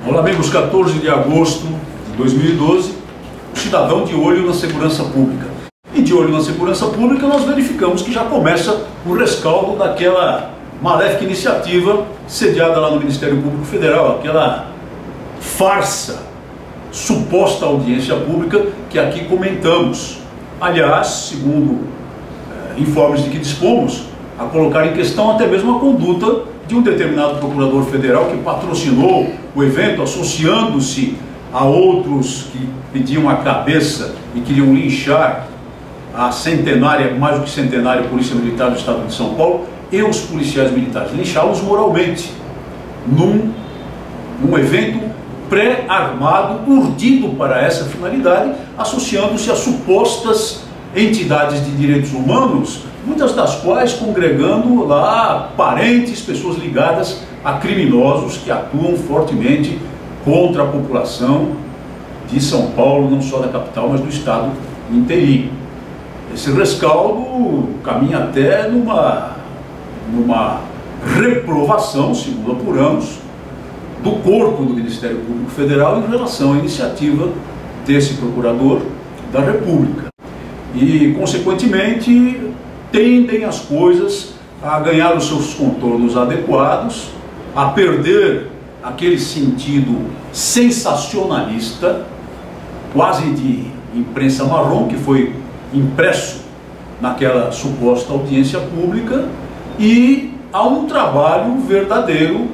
Olá, amigos. 14 de agosto de 2012, o cidadão de olho na segurança pública. E de olho na segurança pública, nós verificamos que já começa o rescaldo daquela maléfica iniciativa sediada lá no Ministério Público Federal, aquela farsa, suposta audiência pública que aqui comentamos. Aliás, segundo informes de que dispomos, a colocar em questão até mesmo a conduta de um determinado procurador federal que patrocinou o evento, associando-se a outros que pediam a cabeça e queriam linchar a centenária, mais do que centenária, Polícia Militar do Estado de São Paulo e os policiais militares, linchá-los moralmente, num evento pré-armado, urdido para essa finalidade, associando-se a supostas entidades de direitos humanos, muitas das quais congregando lá parentes, pessoas ligadas a criminosos que atuam fortemente contra a população de São Paulo, não só da capital, mas do estado inteirinho. Esse rescaldo caminha até numa reprovação, segundo apuramos, do corpo do Ministério Público Federal em relação à iniciativa desse procurador da República. E, consequentemente, tendem as coisas a ganhar os seus contornos adequados, a perder aquele sentido sensacionalista, quase de imprensa marrom, que foi impresso naquela suposta audiência pública, e a um trabalho verdadeiro,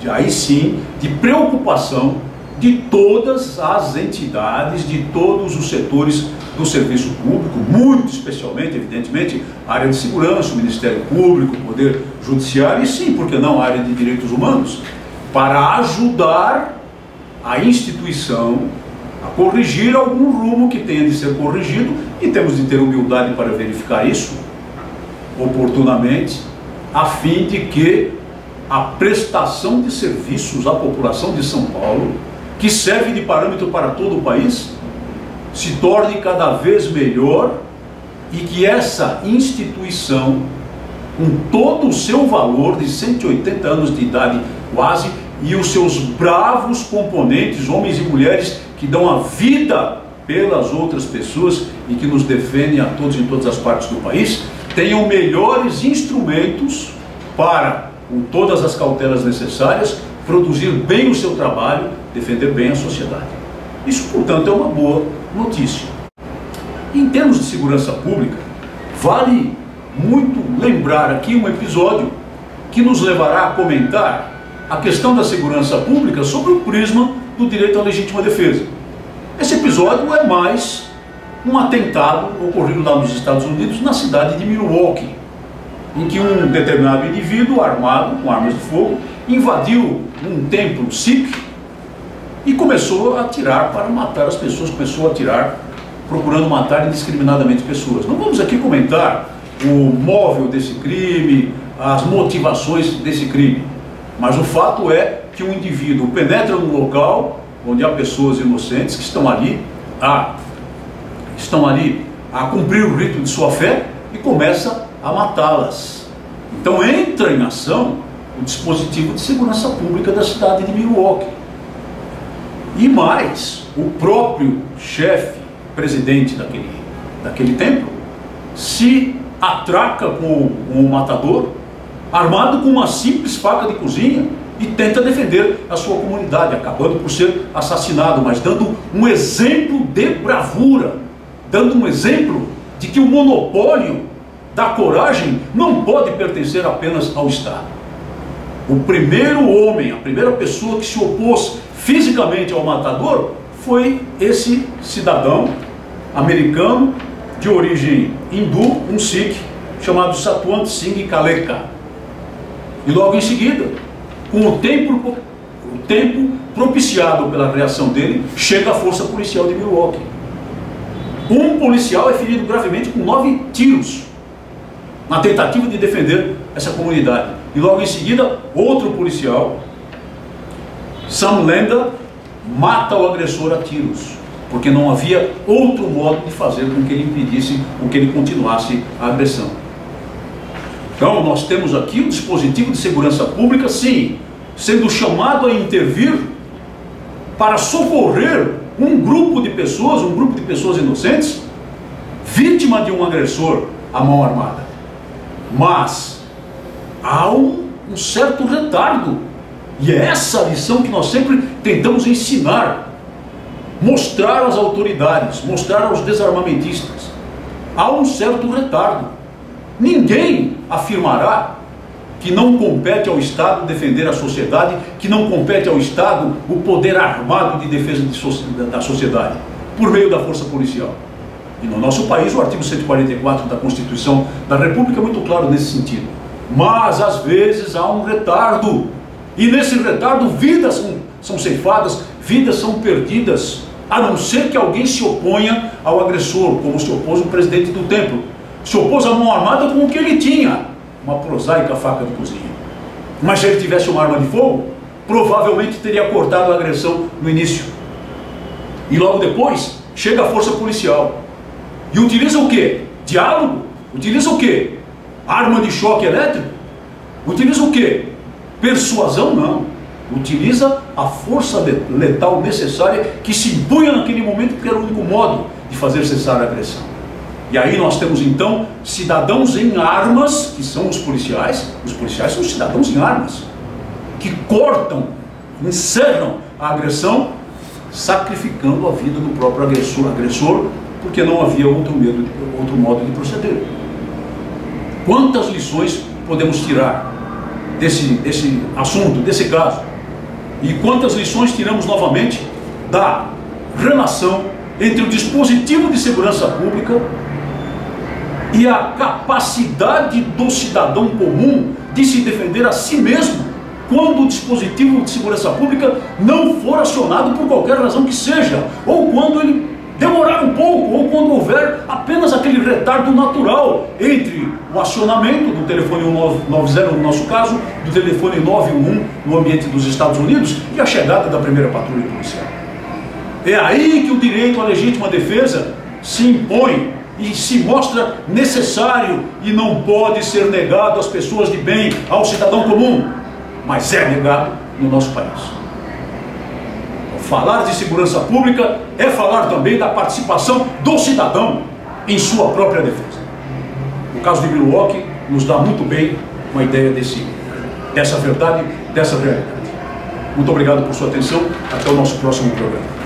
aí sim, de preocupação de todas as entidades, de todos os setores do serviço público, muito especialmente, evidentemente, a área de segurança, o Ministério Público, o Poder Judiciário e sim, por que não, a área de direitos humanos, para ajudar a instituição a corrigir algum rumo que tenha de ser corrigido, e temos de ter humildade para verificar isso oportunamente, a fim de que a prestação de serviços à população de São Paulo, que serve de parâmetro para todo o país, se torne cada vez melhor e que essa instituição, com todo o seu valor de 180 anos de idade quase, e os seus bravos componentes, homens e mulheres que dão a vida pelas outras pessoas e que nos defendem a todos em todas as partes do país, tenham melhores instrumentos para, com todas as cautelas necessárias, produzir bem o seu trabalho, defender bem a sociedade. Isso, portanto, é uma boa notícia. Em termos de segurança pública, vale muito lembrar aqui um episódio que nos levará a comentar a questão da segurança pública sobre o prisma do direito à legítima defesa. Esse episódio é mais um atentado ocorrido lá nos Estados Unidos, na cidade de Milwaukee, em que um determinado indivíduo armado com armas de fogo invadiu um templo Sikh e começou a atirar para matar as pessoas, começou a atirar procurando matar indiscriminadamente pessoas. Não vamos aqui comentar o móvel desse crime, as motivações desse crime, mas o fato é que um indivíduo penetra no local onde há pessoas inocentes que estão ali a cumprir o rito de sua fé e começa a matá-las. Então entra em ação o dispositivo de segurança pública da cidade de Milwaukee. E mais, o próprio chefe, presidente daquele templo, se atraca com o matador, armado com uma simples faca de cozinha, e tenta defender a sua comunidade, acabando por ser assassinado, mas dando um exemplo de bravura, dando um exemplo de que o monopólio da coragem não pode pertencer apenas ao Estado. O primeiro homem, a primeira pessoa que se opôs fisicamente ao matador foi esse cidadão americano de origem hindu, um Sikh, chamado Satwant Singh Kaleka. E logo em seguida, com o tempo propiciado pela reação dele, chega a força policial de Milwaukee. Um policial é ferido gravemente com 9 tiros, na tentativa de defender essa comunidade. E logo em seguida, outro policial, Sam Lenda, mata o agressor a tiros, porque não havia outro modo de fazer com que ele impedisse, com que ele continuasse a agressão. Então, nós temos aqui o dispositivo de segurança pública, sim, sendo chamado a intervir para socorrer um grupo de pessoas inocentes, vítima de um agressor à mão armada. Mas há um certo retardo, e é essa a lição que nós sempre tentamos ensinar, mostrar às autoridades, mostrar aos desarmamentistas. Há um certo retardo. Ninguém afirmará que não compete ao Estado defender a sociedade, que não compete ao Estado o poder armado de defesa da sociedade, por meio da força policial. E no nosso país o artigo 144 da Constituição da República é muito claro nesse sentido. Mas às vezes há um retardo, e nesse retardo vidas são ceifadas, vidas são perdidas, a não ser que alguém se oponha ao agressor, como se opôs o presidente do templo. Se opôs à mão armada com o que ele tinha, uma prosaica faca de cozinha. Mas se ele tivesse uma arma de fogo, provavelmente teria cortado a agressão no início. E logo depois chega a força policial e utiliza o quê? Diálogo? Utiliza o quê? Arma de choque elétrico? Utiliza o quê? Persuasão? Não. Utiliza a força letal necessária que se impunha naquele momento, porque era o único modo de fazer cessar a agressão. E aí nós temos então cidadãos em armas, que são os policiais são cidadãos em armas, que cortam, encerram a agressão, sacrificando a vida do próprio agressor, porque não havia outro modo de proceder. Quantas lições podemos tirar desse assunto, desse caso? E quantas lições tiramos novamente da relação entre o dispositivo de segurança pública e a capacidade do cidadão comum de se defender a si mesmo, quando o dispositivo de segurança pública não for acionado por qualquer razão que seja, ou quando ele demorar um pouco, ou quando houver apenas aquele retardo natural entre o acionamento do telefone 190, no nosso caso, do telefone 911 no ambiente dos Estados Unidos, e a chegada da primeira patrulha policial. É aí que o direito à legítima defesa se impõe e se mostra necessário, e não pode ser negado às pessoas de bem, ao cidadão comum, mas é negado no nosso país. Falar de segurança pública é falar também da participação do cidadão em sua própria defesa. O caso de Milwaukee nos dá muito bem uma ideia dessa verdade, dessa realidade. Muito obrigado por sua atenção. Até o nosso próximo programa.